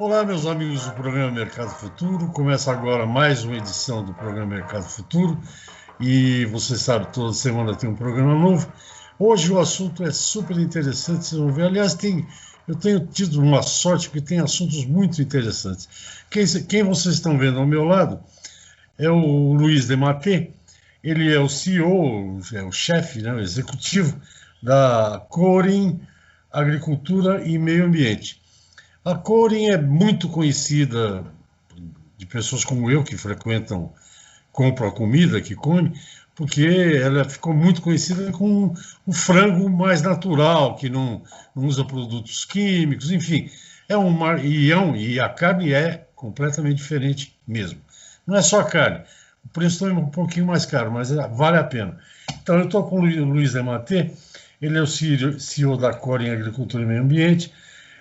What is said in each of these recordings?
Olá, meus amigos do programa Mercado Futuro. Começa agora mais uma edição do programa Mercado Futuro. E você sabe, toda semana tem um programa novo. Hoje o assunto é super interessante, vocês vão ver. Aliás, eu tenho tido uma sorte porque tem assuntos muito interessantes. Quem vocês estão vendo ao meu lado é o Luiz Dematê. Ele é o CEO, é o chefe, né, o executivo da Corim Agricultura e Meio Ambiente. A Corim é muito conhecida de pessoas como eu, que frequentam, compram a comida que come, porque ela ficou muito conhecida com o frango mais natural, que não usa produtos químicos, enfim. E a carne é completamente diferente mesmo. Não é só a carne. O preço é um pouquinho mais caro, mas vale a pena. Então, eu estou com o Luiz Dematê, ele é o CEO da Corim Agricultura e Meio Ambiente.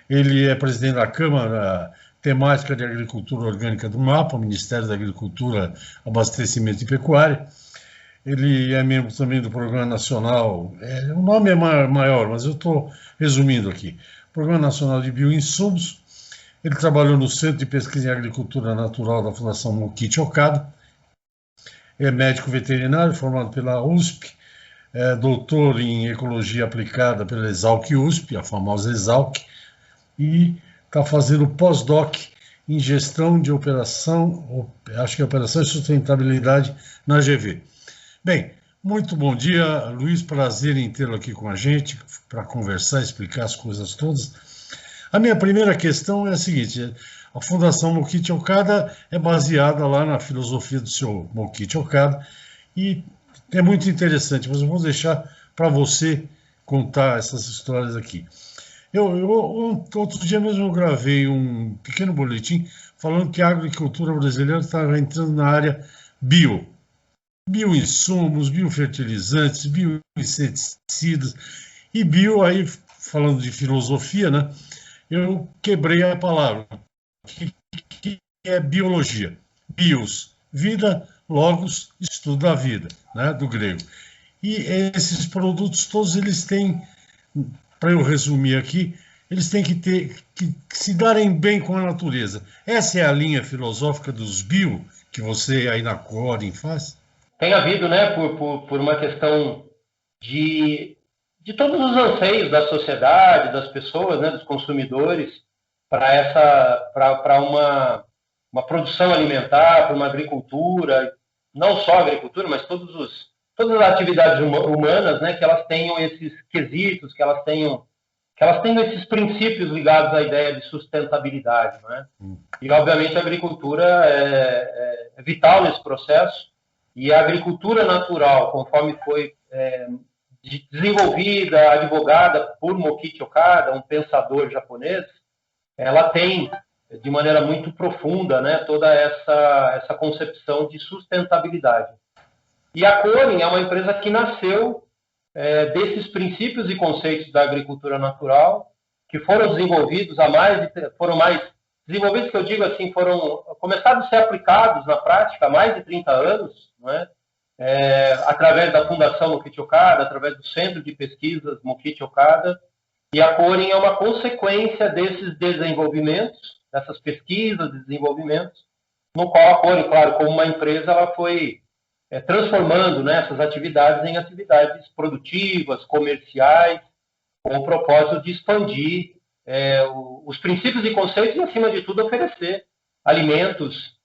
Ele é presidente da Câmara Temática de Agricultura Orgânica do MAPA, Ministério da Agricultura, Abastecimento e Pecuária. Ele é membro também do Programa Nacional, o nome é maior, mas eu estou resumindo aqui. Programa Nacional de Bioinsumos. Ele trabalhou no Centro de Pesquisa em Agricultura Natural da Fundação Mokichi Okada. É médico veterinário, formado pela USP, é doutor em Ecologia Aplicada pela Exalc-USP, a famosa Exalc, e está fazendo pós-doc em gestão de operação, acho que é operação e sustentabilidade na GV. Bem, muito bom dia, Luiz, prazer em tê-lo aqui com a gente para conversar, explicar as coisas todas. A minha primeira questão é a seguinte: a Fundação Mokichi Okada é baseada lá na filosofia do seu Mokichi Okada e é muito interessante, mas eu vou deixar para você contar essas histórias aqui. Outro dia mesmo eu gravei um pequeno boletim falando que a agricultura brasileira estava entrando na área bioinsumos, biofertilizantes, bioinseticidas, e aí falando de filosofia, né, eu quebrei a palavra, que é biologia. Bios, vida, logos, estudo da vida, né, do grego. E esses produtos todos, eles têm, para eu resumir aqui, eles têm que se darem bem com a natureza. Essa é a linha filosófica dos bio que você aí na Corim faz? Tem havido, né, por uma questão de todos os anseios da sociedade, das pessoas, né, dos consumidores, para uma produção alimentar, para uma agricultura, não só a agricultura, mas todas as atividades humanas, né, que elas tenham esses quesitos, que elas tenham esses princípios ligados à ideia de sustentabilidade, né? E, obviamente, a agricultura é vital nesse processo, e a agricultura natural, conforme foi desenvolvida, advogada por Mokichi Okada, um pensador japonês, ela tem, de maneira muito profunda, né, toda essa concepção de sustentabilidade. E a Corim é uma empresa que nasceu desses princípios e conceitos da agricultura natural, que foram desenvolvidos desenvolvidos, que eu digo assim, começaram a ser aplicados na prática há mais de 30 anos, não é? Através da Fundação Mokichi Okada, através do Centro de Pesquisas Mokichi Okada, e a Corim é uma consequência desses desenvolvimentos, dessas pesquisas e desenvolvimentos, no qual a Corim, claro, como uma empresa, ela foi transformando, né, essas atividades em atividades produtivas, comerciais, com o propósito de expandir os princípios e conceitos e, acima de tudo, oferecer alimentos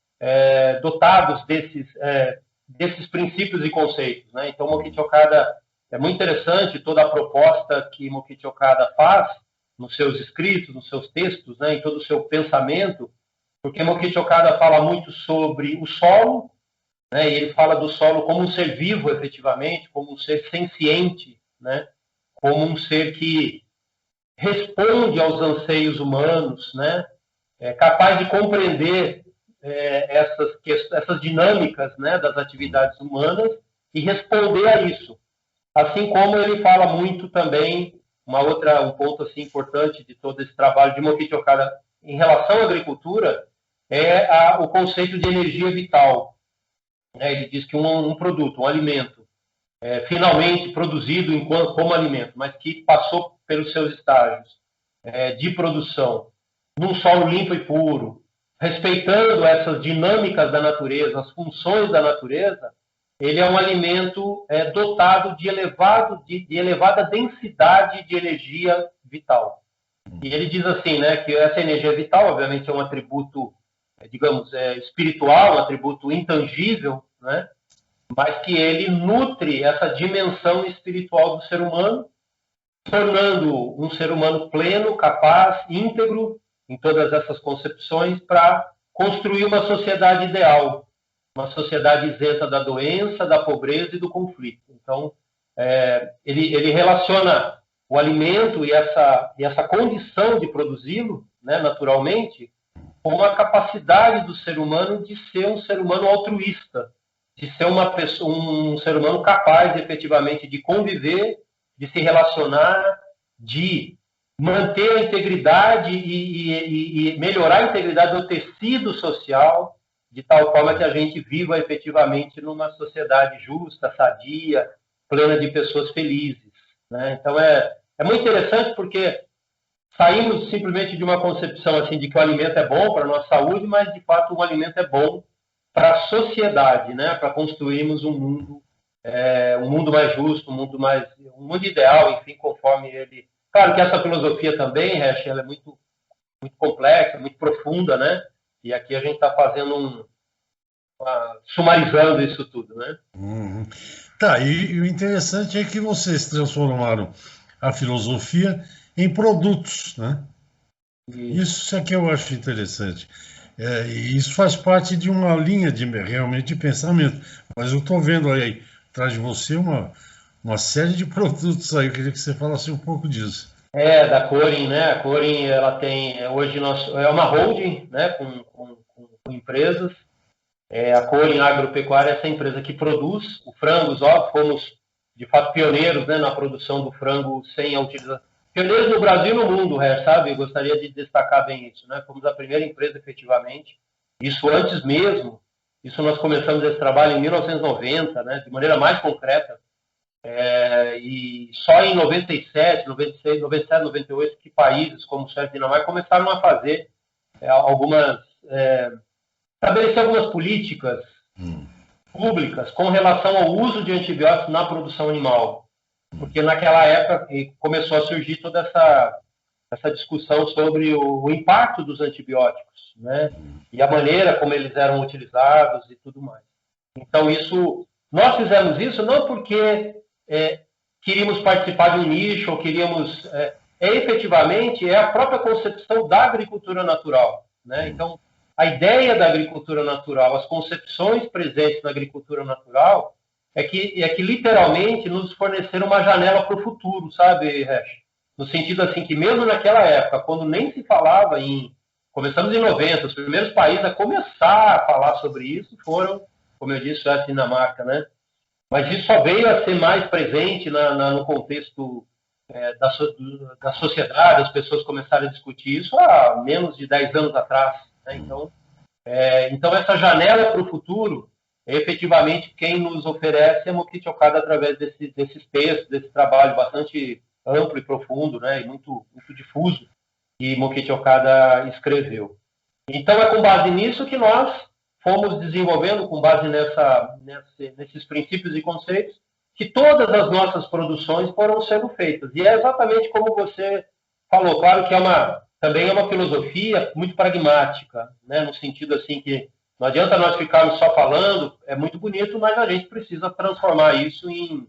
dotados desses princípios e conceitos, né? Então, Mokichi Okada é muito interessante toda a proposta que Mokichi Okada faz nos seus escritos, nos seus textos, né, em todo o seu pensamento, porque Mokichi Okada fala muito sobre o solo, né, e ele fala do solo como um ser vivo, efetivamente, como um ser senciente, né, como um ser que responde aos anseios humanos, né, capaz de compreender essas dinâmicas, né, das atividades humanas e responder a isso. Assim como ele fala muito também, um ponto assim, importante de todo esse trabalho de Mokichi Okada em relação à agricultura é o conceito de energia vital. Ele diz que um produto, um alimento, finalmente produzido como alimento, mas que passou pelos seus estágios de produção num solo limpo e puro, respeitando essas dinâmicas da natureza, as funções da natureza, ele é um alimento dotado de elevada densidade de energia vital. E ele diz assim, né, que essa energia vital, obviamente, é um atributo, digamos, espiritual, um atributo intangível, né, mas que ele nutre essa dimensão espiritual do ser humano, tornando um ser humano pleno, capaz, íntegro em todas essas concepções para construir uma sociedade ideal, uma sociedade isenta da doença, da pobreza e do conflito. Então, ele relaciona o alimento e essa condição de produzi-lo, né, naturalmente, com a capacidade do ser humano de ser um ser humano altruísta, de ser um ser humano capaz, efetivamente, de conviver, de se relacionar, de manter a integridade e melhorar a integridade do tecido social, de tal forma que a gente viva efetivamente numa sociedade justa, sadia, plena de pessoas felizes, né? Então é muito interessante porque saímos simplesmente de uma concepção assim de que o alimento é bom para a nossa saúde, mas de fato o alimento é bom para a sociedade, né? Para construirmos um mundo mais justo, um mundo ideal, enfim, conforme ele. Claro que essa filosofia também, Resch, ela é muito, muito complexa, muito profunda, né? E aqui a gente está fazendo sumarizando isso tudo, né? Uhum. Tá, e o interessante é que vocês transformaram a filosofia em produtos, né? Isso é que eu acho interessante. E isso faz parte de uma linha realmente de pensamento. Mas eu estou vendo aí atrás de você uma série de produtos aí. Eu queria que você falasse um pouco disso. Da Corin, né? A Corin, ela tem hoje é uma holding, né? Com empresas. A Corin Agropecuária é essa empresa que produz o frango, os ovos. Fomos de fato pioneiros, né, na produção do frango sem a utilização. Pioneiros no Brasil e no mundo, sabe? Eu gostaria de destacar bem isso, né? Fomos a primeira empresa, efetivamente. Isso antes mesmo. Isso nós começamos esse trabalho em 1990, né? De maneira mais concreta. E só em 97, 96, 97, 98 que países como Suécia e Dinamarca começaram a fazer estabelecer algumas políticas públicas com relação ao uso de antibióticos na produção animal. Porque naquela época começou a surgir toda essa discussão sobre o impacto dos antibióticos, né? E a maneira como eles eram utilizados e tudo mais. Então, nós fizemos isso não porque queríamos participar de um nicho ou queríamos... efetivamente, é a própria concepção da agricultura natural, né? Então, a ideia da agricultura natural, as concepções presentes na agricultura natural, é que literalmente nos forneceram uma janela para o futuro, sabe, Resch? No sentido assim que mesmo naquela época, quando nem se falava começamos em 90, os primeiros países a começar a falar sobre isso foram, como eu disse, Suécia e Dinamarca, né? Mas isso só veio a ser mais presente no contexto da sociedade, as pessoas começaram a discutir isso há menos de 10 anos atrás, né? Então essa janela para o futuro, efetivamente, quem nos oferece é Mokichi Okada através desses textos, desse trabalho bastante amplo e profundo, né, e muito, muito difuso, que Mokichi Okada escreveu. Então é com base nisso que nós fomos desenvolvendo, com base nesses princípios e conceitos, que todas as nossas produções foram sendo feitas. E é exatamente como você falou, claro que também é uma filosofia muito pragmática, né? No sentido assim que não adianta nós ficarmos só falando, é muito bonito, mas a gente precisa transformar isso em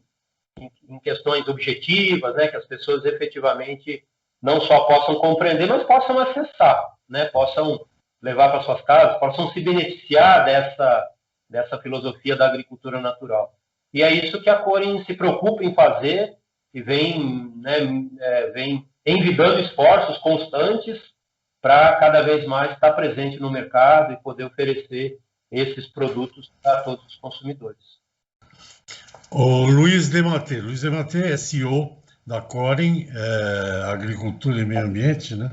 questões objetivas, né? Que as pessoas efetivamente não só possam compreender, mas possam acessar, né? Possam levar para suas casas, possam se beneficiar dessa filosofia da agricultura natural. E é isso que a Corin se preocupa em fazer e vem envidando esforços constantes para cada vez mais estar presente no mercado e poder oferecer esses produtos para todos os consumidores. O Luiz Dematê é CEO da Corin, Agricultura e Meio Ambiente, né?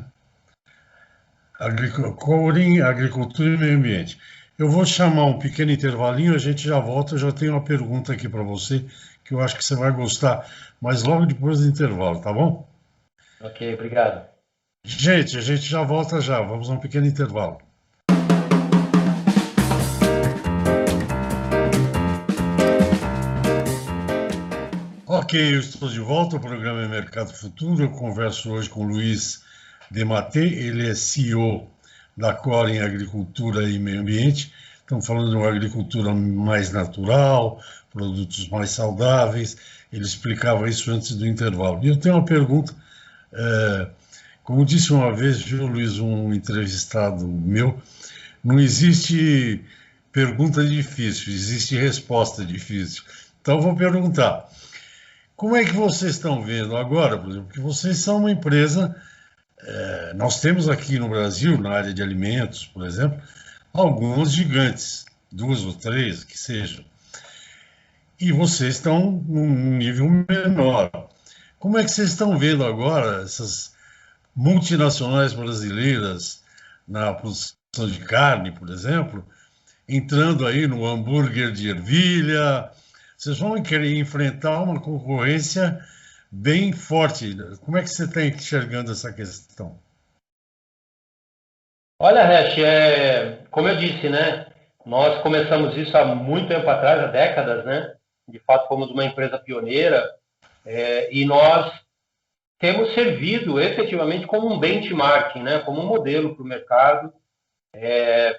Corin, Agricultura e Meio Ambiente. Eu vou chamar um pequeno intervalinho, a gente já volta, eu já tenho uma pergunta aqui para você, que eu acho que você vai gostar, mas logo depois do intervalo, tá bom? Ok, obrigado. Gente, a gente já volta já. Vamos a um pequeno intervalo. Ok, eu estou de volta. O programa é Mercado Futuro. Eu converso hoje com o Luiz Dematê. Ele é CEO da Core em Agricultura e Meio Ambiente. Estamos falando de uma agricultura mais natural, produtos mais saudáveis. Ele explicava isso antes do intervalo. E eu tenho uma pergunta. Como disse uma vez, viu, Luiz, um entrevistado meu, não existe pergunta difícil, existe resposta difícil. Então, vou perguntar. Como é que vocês estão vendo agora, por exemplo, que vocês são uma empresa, nós temos aqui no Brasil, na área de alimentos, por exemplo, alguns gigantes, 2 ou 3, que sejam, e vocês estão num nível menor. Como é que vocês estão vendo agora essas multinacionais brasileiras na produção de carne, por exemplo, entrando aí no hambúrguer de ervilha? Vocês vão querer enfrentar uma concorrência bem forte. Como é que você está enxergando essa questão? Olha, Resch, como eu disse, né? Nós começamos isso há muito tempo atrás, há décadas, né? De fato, fomos uma empresa pioneira e nós temos servido efetivamente como um benchmarking, né? Como um modelo para o mercado.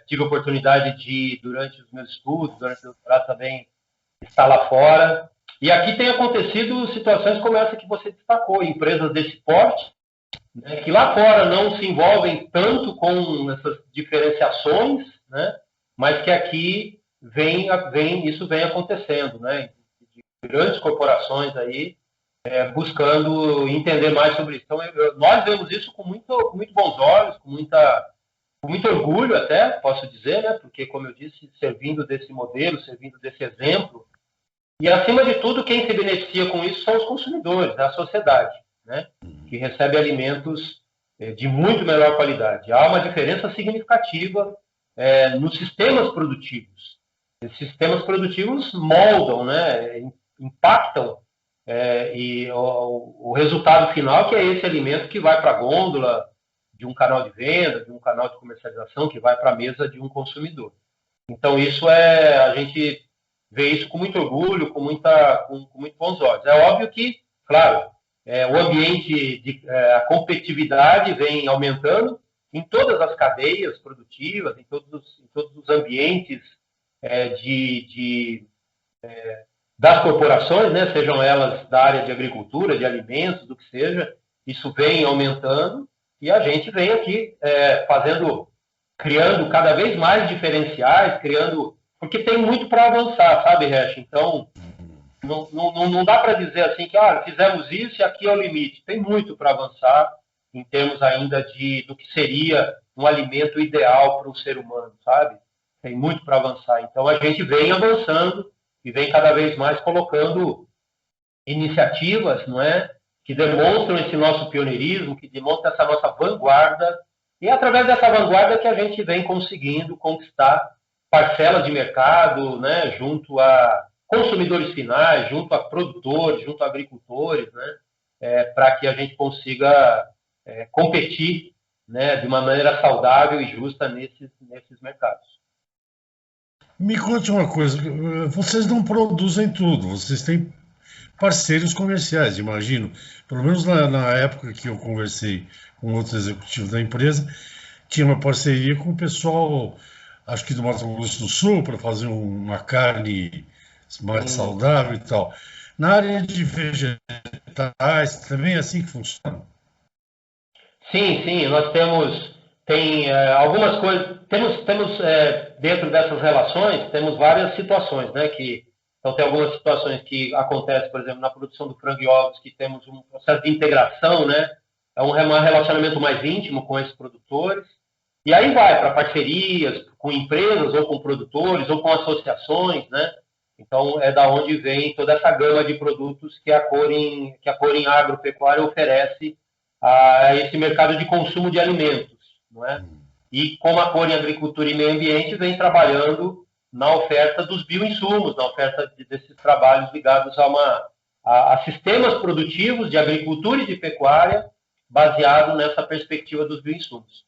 Tive a oportunidade de, durante os meus estudos, durante o doutorado também, estar lá fora. E aqui tem acontecido situações como essa que você destacou, empresas desse porte, né, que lá fora não se envolvem tanto com essas diferenciações, né, mas que aqui isso vem acontecendo, né, de grandes corporações aí buscando entender mais sobre isso. Então, nós vemos isso com muito bons olhos, com muito orgulho até, posso dizer, né, porque, como eu disse, servindo desse modelo, servindo desse exemplo. E, acima de tudo, quem se beneficia com isso são os consumidores, a sociedade, né? Que recebe alimentos de muito melhor qualidade. Há uma diferença significativa nos sistemas produtivos. Esses sistemas produtivos moldam, né? Impactam e o resultado final, que é esse alimento que vai para a gôndola de um canal de venda, de um canal de comercialização, que vai para a mesa de um consumidor. Então, a gente vê isso com muito orgulho, com muito bons olhos. É óbvio que, claro, o ambiente, a competitividade vem aumentando em todas as cadeias produtivas, em todos os ambientes das corporações, né, sejam elas da área de agricultura, de alimentos, do que seja, isso vem aumentando e a gente vem aqui criando cada vez mais diferenciais, porque tem muito para avançar, sabe, Resch? Então, não dá para dizer assim que fizemos isso e aqui é o limite. Tem muito para avançar em termos ainda do que seria um alimento ideal para o ser humano, sabe? Tem muito para avançar. Então, a gente vem avançando e vem cada vez mais colocando iniciativas, não é? Que demonstram esse nosso pioneirismo, que demonstram essa nossa vanguarda. E é através dessa vanguarda que a gente vem conseguindo conquistar parcelas de mercado, né, junto a consumidores finais, junto a produtores, junto a agricultores, né, para que a gente consiga competir, né, de uma maneira saudável e justa nesses mercados. Me conte uma coisa, vocês não produzem tudo, vocês têm parceiros comerciais, imagino. Pelo menos na época que eu conversei com outros executivos da empresa, tinha uma parceria com o pessoal, acho que do Mato Grosso do Sul, para fazer uma carne mais saudável e tal. Na área de vegetais, também é assim que funciona? Sim, nós tem algumas coisas, temos dentro dessas relações, temos várias situações, né, então tem algumas situações que acontecem, por exemplo, na produção do frango e ovos, que temos um processo de integração, né, é um relacionamento mais íntimo com esses produtores, e aí vai para parcerias com empresas, ou com produtores, ou com associações, né, então é da onde vem toda essa gama de produtos que a Corin Agropecuária oferece a esse mercado de consumo de alimentos, não é? E como a Corin Agricultura e Meio Ambiente vem trabalhando na oferta dos bioinsumos, na oferta desses trabalhos ligados a sistemas produtivos de agricultura e de pecuária baseado nessa perspectiva dos bioinsumos.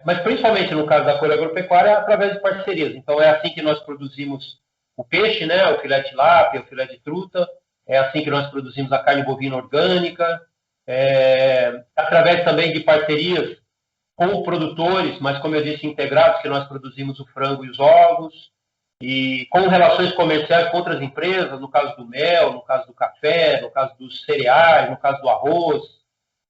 Mas principalmente no caso da couro agropecuária, é através de parcerias. Então é assim que nós produzimos o peixe, né, o filé de tilápia, o filé de truta, é assim que nós produzimos a carne bovina orgânica, através também de parcerias com produtores, mas como eu disse, integrados, que nós produzimos o frango e os ovos, e com relações comerciais com outras empresas, no caso do mel, no caso do café, no caso dos cereais, no caso do arroz,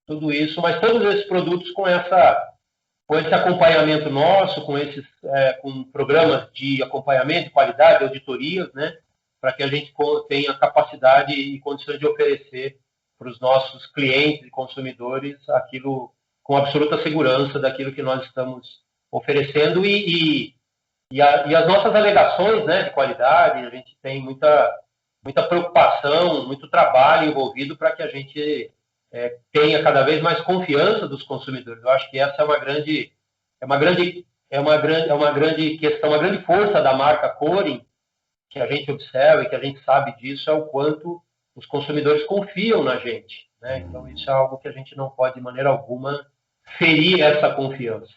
tudo isso, mas todos esses produtos com esse acompanhamento nosso, com programas de acompanhamento, de qualidade, auditorias, né, para que a gente tenha capacidade e condições de oferecer para os nossos clientes e consumidores aquilo com absoluta segurança daquilo que nós estamos oferecendo e as nossas alegações, né, de qualidade, a gente tem muita preocupação, muito trabalho envolvido para que a gente tenha cada vez mais confiança dos consumidores. Eu acho que essa é uma grande questão, uma grande força da marca Corin, que a gente observa e que a gente sabe disso, é o quanto os consumidores confiam na gente, né? Então isso é algo que a gente não pode de maneira alguma ferir essa confiança.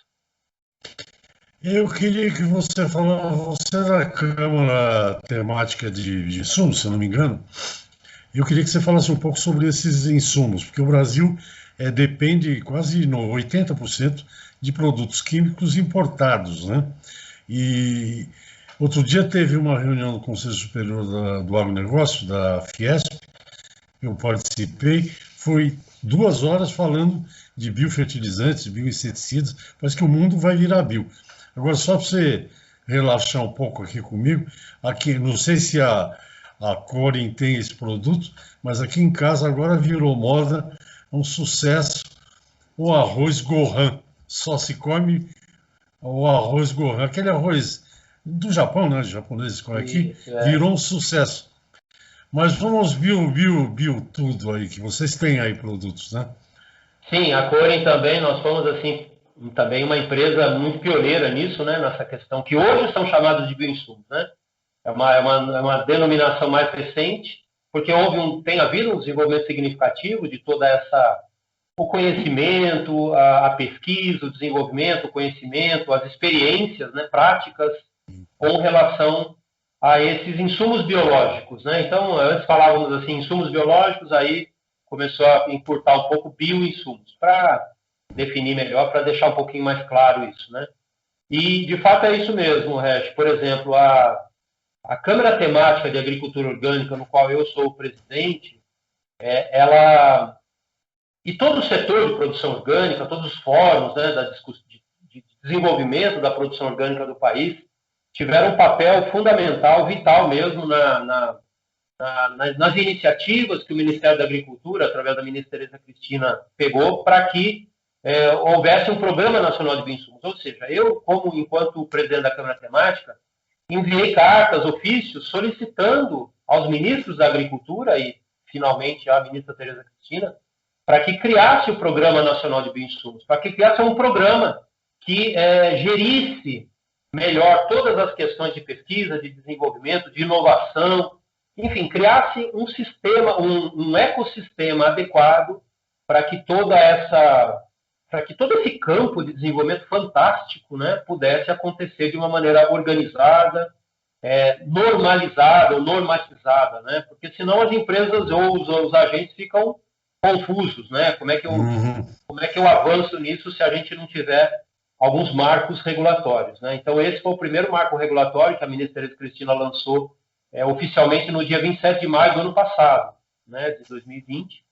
Eu queria que você você é da Câmara Temática de Insumos, se eu não me engano. Eu queria que você falasse um pouco sobre esses insumos, porque o Brasil depende quase 80% de produtos químicos importados, né? E outro dia teve uma reunião do Conselho Superior do Agronegócio, da Fiesp, eu participei, foi 2 horas falando de biofertilizantes, bioinseticidas, parece que o mundo vai virar bio. Agora, só para você relaxar um pouco aqui comigo, aqui, não sei se a Corin tem esse produto, mas aqui em casa agora virou moda, um sucesso, o arroz Gohan. Só se come o arroz Gohan, aquele arroz do Japão, né? Os japoneses comem aqui, virou um sucesso. Mas vamos bio tudo aí, que vocês têm aí produtos, né? Sim, a Corin também, nós fomos assim, também uma empresa muito pioneira nisso, né? Nessa questão, que hoje são chamados de bioinsumos, né? É uma denominação mais recente, porque tem havido um desenvolvimento significativo de o conhecimento, a pesquisa, o desenvolvimento, o conhecimento, as experiências, né, práticas com relação a esses insumos biológicos, né? Então, antes falávamos assim, insumos biológicos, aí começou a encurtar um pouco bioinsumos, para definir melhor, para deixar um pouquinho mais claro isso, né? E, de fato, é isso mesmo, Resch. Por exemplo, a Câmara Temática de Agricultura Orgânica, no qual eu sou o presidente, e todo o setor de produção orgânica, todos os fóruns, né, de desenvolvimento da produção orgânica do país, tiveram um papel fundamental, vital mesmo, nas iniciativas que o Ministério da Agricultura, através da ministra Tereza Cristina, pegou para que houvesse um Programa Nacional de Bioinsumos. Ou seja, eu, enquanto presidente da Câmara Temática, enviei cartas, ofícios, solicitando aos ministros da Agricultura e, finalmente, à ministra Tereza Cristina, para que criasse o Programa Nacional de Bioinsumos, para que criasse um programa que gerisse melhor todas as questões de pesquisa, de desenvolvimento, de inovação, enfim, criasse um sistema, um ecossistema adequado para que todo esse campo de desenvolvimento fantástico, né, pudesse acontecer de uma maneira organizada, normalizada ou normatizada, né? Porque senão as empresas ou os agentes ficam confusos, né? Como é que eu avanço nisso se a gente não tiver alguns marcos regulatórios, né? Então esse foi o primeiro marco regulatório que a ministra Tereza Cristina lançou oficialmente no dia 27 de maio do ano passado, né, de 2020.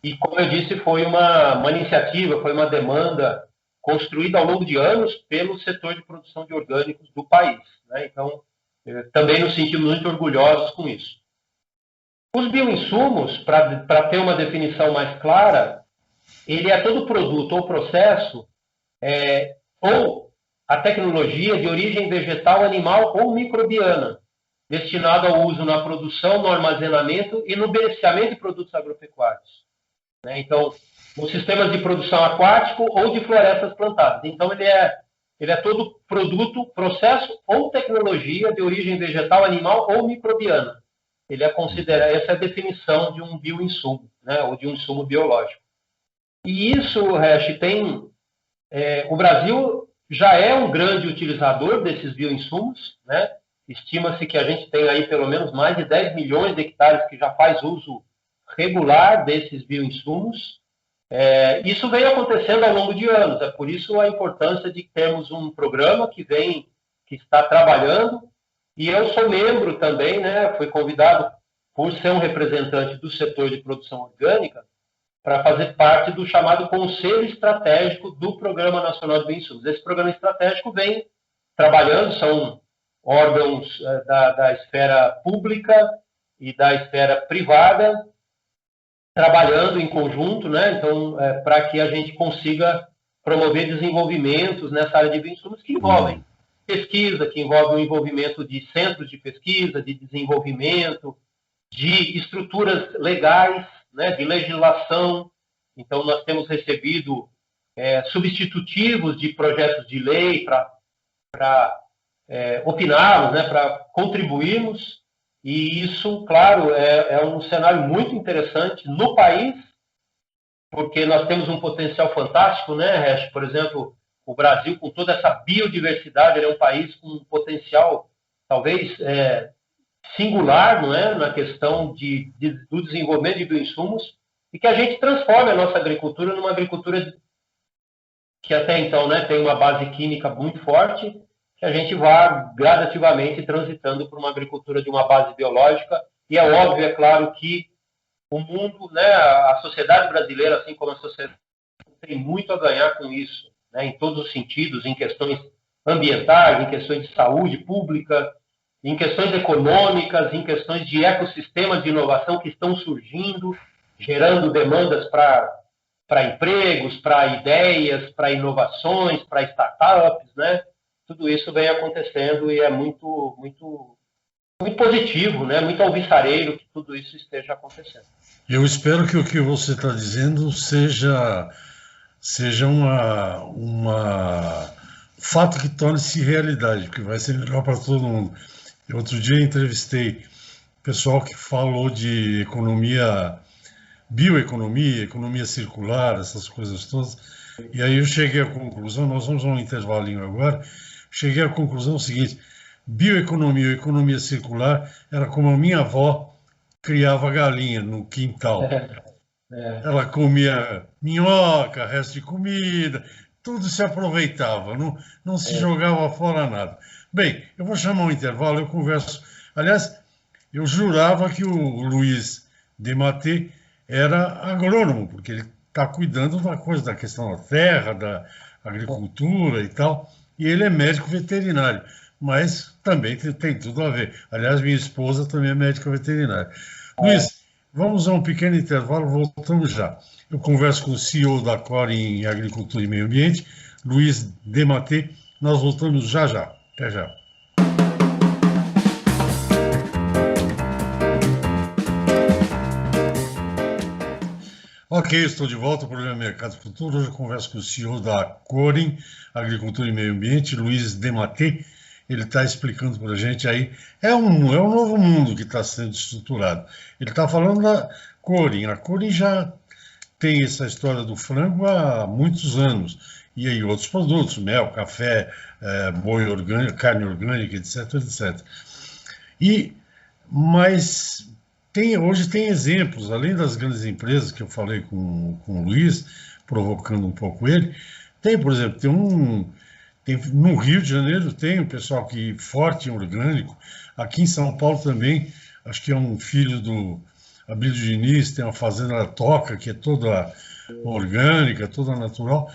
E, como eu disse, foi uma iniciativa, foi uma demanda construída ao longo de anos pelo setor de produção de orgânicos do país, né? Então, também nos sentimos muito orgulhosos com isso. Os bioinsumos, para ter uma definição mais clara, ele é todo produto ou processo ou a tecnologia de origem vegetal, animal ou microbiana, destinado ao uso na produção, no armazenamento e no beneficiamento de produtos agropecuários, né? Então, nos sistemas de produção aquático ou de florestas plantadas. Então, ele é todo produto, processo ou tecnologia de origem vegetal, animal ou microbiana. Ele essa é a definição de um bioinsumo, né, ou de um insumo biológico. E isso, Hash, o Brasil já é um grande utilizador desses bioinsumos, né? Estima-se que a gente tem aí pelo menos mais de 10 milhões de hectares que já faz uso regular desses bioinsumos. Isso vem acontecendo ao longo de anos, é por isso a importância de termos um programa que está trabalhando, e eu sou membro também, né? Fui convidado por ser um representante do setor de produção orgânica para fazer parte do chamado Conselho Estratégico do Programa Nacional de Bioinsumos. Esse programa estratégico vem trabalhando, são órgãos da esfera pública e da esfera privada, trabalhando em conjunto, né? Então, para que a gente consiga promover desenvolvimentos nessa área de bioinsumos que envolvem pesquisa, que envolve o envolvimento de centros de pesquisa, de desenvolvimento, de estruturas legais, né, de legislação. Então, nós temos recebido substitutivos de projetos de lei para opinarmos, né, para contribuirmos. E isso, claro, é um cenário muito interessante no país, porque nós temos um potencial fantástico, né, Hash? Por exemplo, o Brasil, com toda essa biodiversidade, ele é um país com um potencial, talvez, singular, não é? Na questão do desenvolvimento de bioinsumos, e que a gente transforme a nossa agricultura numa agricultura que até então, né, tem uma base química muito forte, que a gente vá gradativamente transitando para uma agricultura de uma base biológica. E é óbvio, é claro, que o mundo, né, a sociedade brasileira, assim como a sociedade, tem muito a ganhar com isso, né, em todos os sentidos, em questões ambientais, em questões de saúde pública, em questões econômicas, em questões de ecossistemas de inovação que estão surgindo, gerando demandas para empregos, para ideias, para inovações, para startups, né? Tudo isso vem acontecendo e é muito, muito, muito positivo, né? Muito alvissareiro que tudo isso esteja acontecendo. Eu espero que o que você está dizendo seja uma fato que torne-se realidade, porque vai ser melhor para todo mundo. Outro dia entrevistei pessoal que falou de economia, bioeconomia, economia circular, essas coisas todas, e aí eu cheguei à conclusão, nós vamos a um intervalinho agora, cheguei à conclusão seguinte: bioeconomia ou economia circular era como a minha avó criava galinha no quintal. Ela comia minhoca, resto de comida, tudo se aproveitava, não se jogava fora nada. Bem, eu vou chamar um intervalo, eu converso. Aliás, eu jurava que o Luiz Dematê era agrônomo, porque ele está cuidando da coisa, da questão da terra, da agricultura e tal, e ele é médico veterinário, mas também tem tudo a ver. Aliás, minha esposa também é médica veterinária. Luiz, vamos a um pequeno intervalo, voltamos já. Eu converso com o CEO da Core em Agricultura e Meio Ambiente, Luiz Dematê. Nós voltamos já já. Até já. Ok, estou de volta ao programa Mercado Futuro. Hoje eu converso com o CEO da Corin, Agricultura e Meio Ambiente, Luiz Dematê. Ele está explicando para a gente aí, é um novo mundo que está sendo estruturado. Ele está falando da Corin. A Corin já tem essa história do frango há muitos anos. E aí outros produtos, mel, café, boi orgânico, carne orgânica, etc, etc. Mas hoje tem exemplos, além das grandes empresas que eu falei com o Luiz, provocando um pouco ele, tem, por exemplo, no Rio de Janeiro tem um pessoal que forte em orgânico, aqui em São Paulo também, acho que é um filho do Abílio Diniz, tem uma fazenda da Toca, que é toda orgânica, toda natural.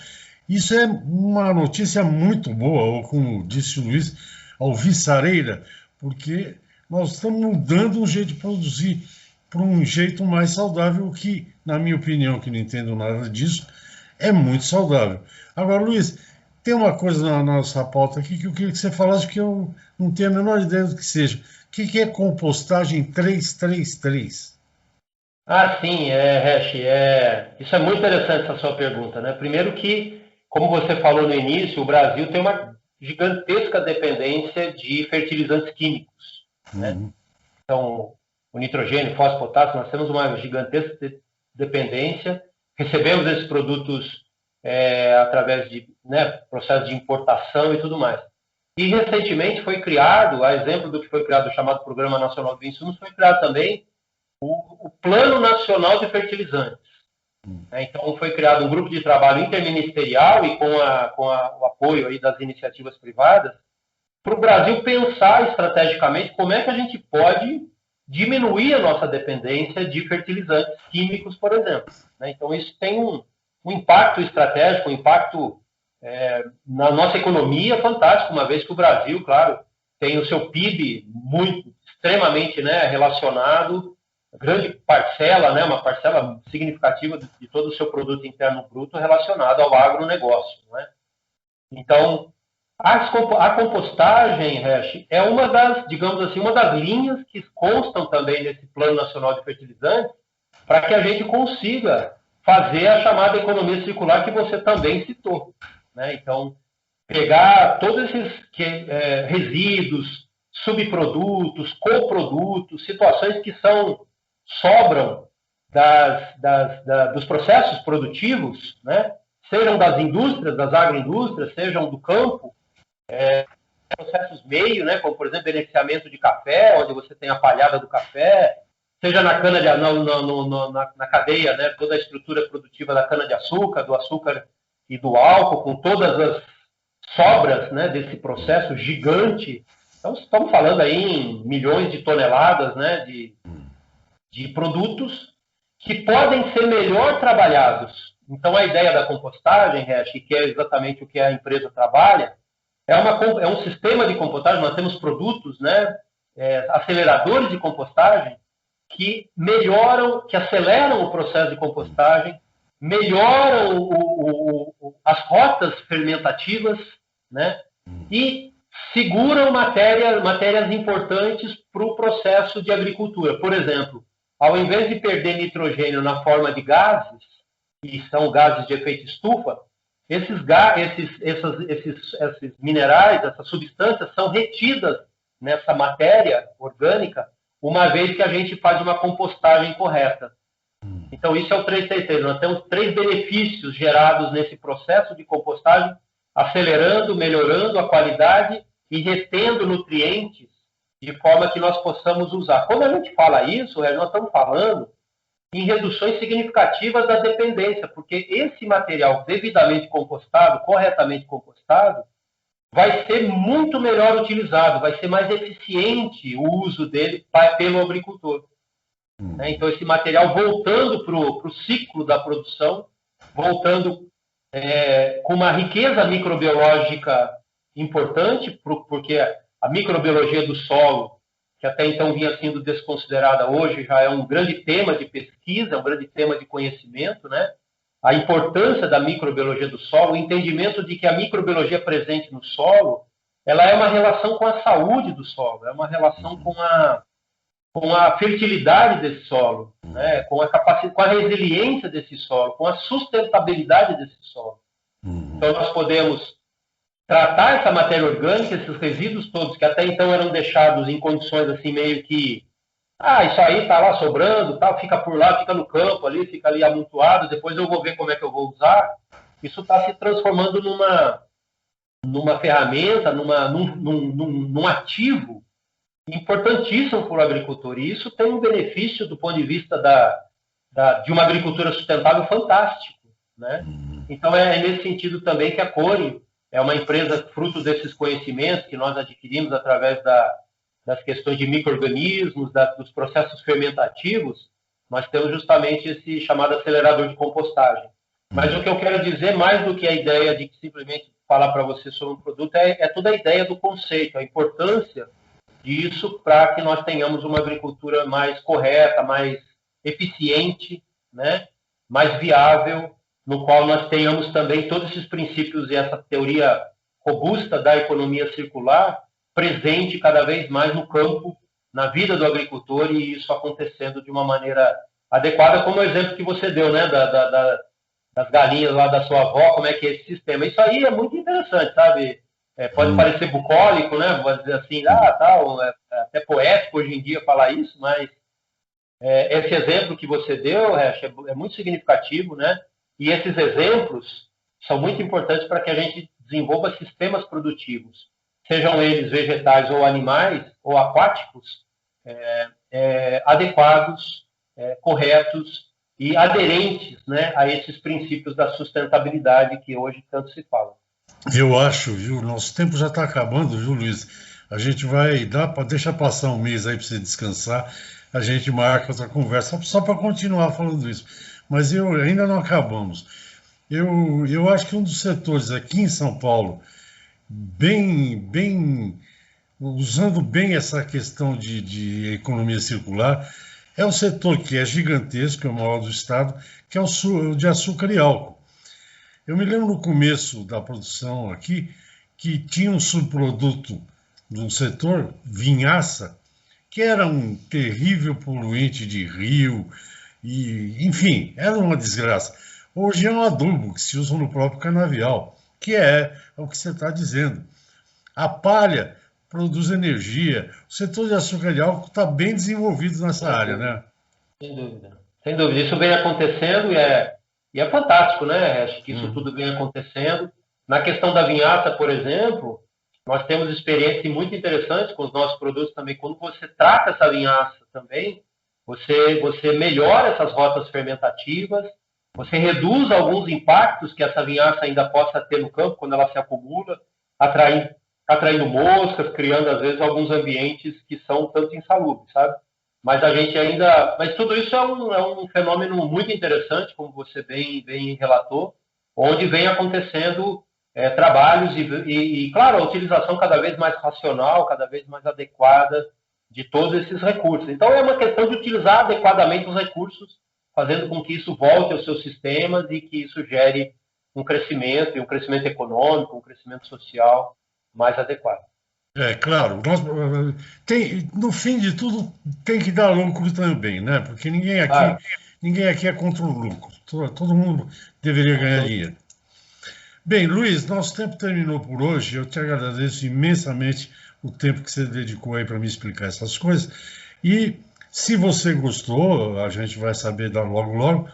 Isso é uma notícia muito boa, ou como disse o Luiz, alvissareira, porque nós estamos mudando o jeito de produzir para um jeito mais saudável, que, na minha opinião, que não entendo nada disso, é muito saudável. Agora, Luiz, tem uma coisa na nossa pauta aqui que eu queria que você falasse, porque eu não tenho a menor ideia do que seja. O que é compostagem 333? Ah, sim, Hash, isso é muito interessante essa sua pergunta, né? Primeiro que, como você falou no início, o Brasil tem uma gigantesca dependência de fertilizantes químicos, né? Então, o nitrogênio, fósforo, potássio, nós temos uma gigantesca dependência recebemos esses produtos através de, né, processo de importação e tudo mais. E recentemente foi criado, a exemplo do que foi criado o chamado Programa Nacional de Insumos, foi criado também o Plano Nacional de Fertilizantes. Então foi criado um grupo de trabalho interministerial e com o apoio aí das iniciativas privadas para o Brasil pensar estrategicamente como é que a gente pode diminuir a nossa dependência de fertilizantes químicos, por exemplo. Então isso tem um impacto estratégico, um impacto na nossa economia fantástico, uma vez que o Brasil, claro, tem o seu PIB extremamente, né, relacionado, grande parcela, né, uma parcela significativa de todo o seu produto interno bruto relacionado ao agronegócio. Né? Então, a compostagem, Hash, é uma das, digamos assim, uma das linhas que constam também nesse Plano Nacional de Fertilizantes para que a gente consiga fazer a chamada economia circular que você também citou. Né? Então, pegar todos esses resíduos, subprodutos, coprodutos, situações que sobram dos processos produtivos, né? Sejam das indústrias, das agroindústrias, sejam do campo, processos meio, né? Como, por exemplo, beneficiamento de café, onde você tem a palhada do café, seja na na cadeia, né? Toda a estrutura produtiva da cana-de-açúcar, do açúcar e do álcool, com todas as sobras, né, desse processo gigante. Então, estamos falando aí em milhões de toneladas, né, de produtos que podem ser melhor trabalhados. Então, a ideia da compostagem, Hash, que é exatamente o que a empresa trabalha, é um sistema de compostagem. Nós temos produtos, né, aceleradores de compostagem que melhoram, que aceleram o processo de compostagem, melhoram as rotas fermentativas, né, e seguram matérias importantes para o processo de agricultura. Por exemplo, ao invés de perder nitrogênio na forma de gases, que são gases de efeito estufa, esses minerais, essas substâncias são retidas nessa matéria orgânica, uma vez que a gente faz uma compostagem correta. Então, isso é o 333. Nós temos 3 benefícios gerados nesse processo de compostagem, acelerando, melhorando a qualidade e retendo nutrientes de forma que nós possamos usar. Quando a gente fala isso, nós estamos falando em reduções significativas da dependência, porque esse material devidamente compostado, corretamente compostado, vai ser muito melhor utilizado, vai ser mais eficiente o uso dele pelo agricultor. Então, esse material voltando para o ciclo da produção, voltando com uma riqueza microbiológica importante, porque a microbiologia do solo, que até então vinha sendo desconsiderada, hoje já é um grande tema de pesquisa, um grande tema de conhecimento, né? A importância da microbiologia do solo, o entendimento de que a microbiologia presente no solo, ela é uma relação com a saúde do solo, é uma relação com a fertilidade desse solo, né? com a resiliência desse solo, com a sustentabilidade desse solo. Então, nós podemos tratar essa matéria orgânica, esses resíduos todos que até então eram deixados em condições assim meio que isso aí está lá sobrando, tá, fica por lá, fica no campo ali, fica ali amontoado, depois eu vou ver como é que eu vou usar. Isso está se transformando numa ferramenta, num ativo importantíssimo para o agricultor. E isso tem um benefício do ponto de vista de uma agricultura sustentável fantástico. Né? Então, é nesse sentido também que a Cory é uma empresa fruto desses conhecimentos que nós adquirimos através das questões de micro-organismos, dos processos fermentativos. Nós temos justamente esse chamado acelerador de compostagem. Mas o que eu quero dizer, mais do que a ideia de simplesmente falar para você sobre um produto, é toda a ideia do conceito, a importância disso para que nós tenhamos uma agricultura mais correta, mais eficiente, né? Mais viável, no qual nós tenhamos também todos esses princípios e essa teoria robusta da economia circular presente cada vez mais no campo, na vida do agricultor, e isso acontecendo de uma maneira adequada, como o exemplo que você deu, né, das galinhas lá da sua avó, como é que é esse sistema. Isso aí é muito interessante, sabe? Pode parecer bucólico, né? Vou dizer assim, tal, é até poético hoje em dia falar isso, mas esse exemplo que você deu, é muito significativo, né? E esses exemplos são muito importantes para que a gente desenvolva sistemas produtivos, sejam eles vegetais ou animais, ou aquáticos, adequados, corretos e aderentes, né, a esses princípios da sustentabilidade que hoje tanto se fala. Eu acho, viu? Nosso tempo já está acabando, viu, Luiz? A gente vai dar para deixar passar um mês aí para você descansar. A gente marca outra conversa só para continuar falando isso. Mas ainda não acabamos. Eu acho que um dos setores aqui em São Paulo, usando bem essa questão de economia circular, é um setor que é gigantesco, é o maior do estado, que é o de açúcar e álcool. Eu me lembro no começo da produção aqui que tinha um subproduto do setor, vinhaça, que era um terrível poluente de rio, e, enfim, era uma desgraça. Hoje é um adubo que se usa no próprio canavial, que é o que você está dizendo. A palha produz energia. O setor de açúcar e álcool está bem desenvolvido nessa área, né? Sem dúvida. Sem dúvida. Isso vem acontecendo e é fantástico, né? Acho que isso tudo vem acontecendo. Na questão da vinhaça, por exemplo, nós temos experiências muito interessantes com os nossos produtos também. Quando você trata essa vinhaça também, você melhora essas rotas fermentativas, você reduz alguns impactos que essa vinhaça ainda possa ter no campo quando ela se acumula, atraindo moscas, criando, às vezes, alguns ambientes que são tanto insalubres, sabe? Mas a gente ainda... Mas tudo isso é um fenômeno muito interessante, como você bem relatou, onde vem acontecendo trabalhos e, claro, a utilização cada vez mais racional, cada vez mais adequada de todos esses recursos. Então, é uma questão de utilizar adequadamente os recursos, fazendo com que isso volte aos seus sistemas e que isso gere um crescimento, e um crescimento econômico, um crescimento social mais adequado. É, claro, no fim de tudo tem que dar lucro também, né? Porque ninguém aqui é contra o lucro. Todo mundo deveria ganhar dinheiro. Bem, Luiz, nosso tempo terminou por hoje. Eu te agradeço imensamente o tempo que você dedicou aí para me explicar essas coisas. E se você gostou, a gente vai saber logo, logo,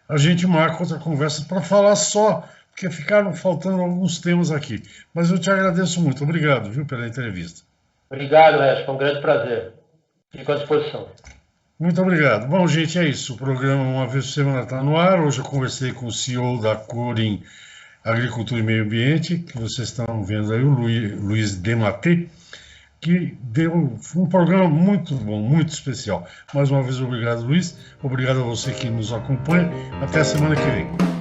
a gente marca outra conversa para falar só, porque ficaram faltando alguns temas aqui. Mas eu te agradeço muito. Obrigado, viu, pela entrevista. Obrigado, Récio. Foi um grande prazer. Fico à disposição. Muito obrigado. Bom, gente, é isso. O programa Uma Vez por Semana está no ar. Hoje eu conversei com o CEO da Corim Agricultura e Meio Ambiente, que vocês estão vendo aí, o Luiz Dematê, que deu um programa muito bom, muito especial. Mais uma vez, obrigado, Luiz. Obrigado a você que nos acompanha. Até a semana que vem.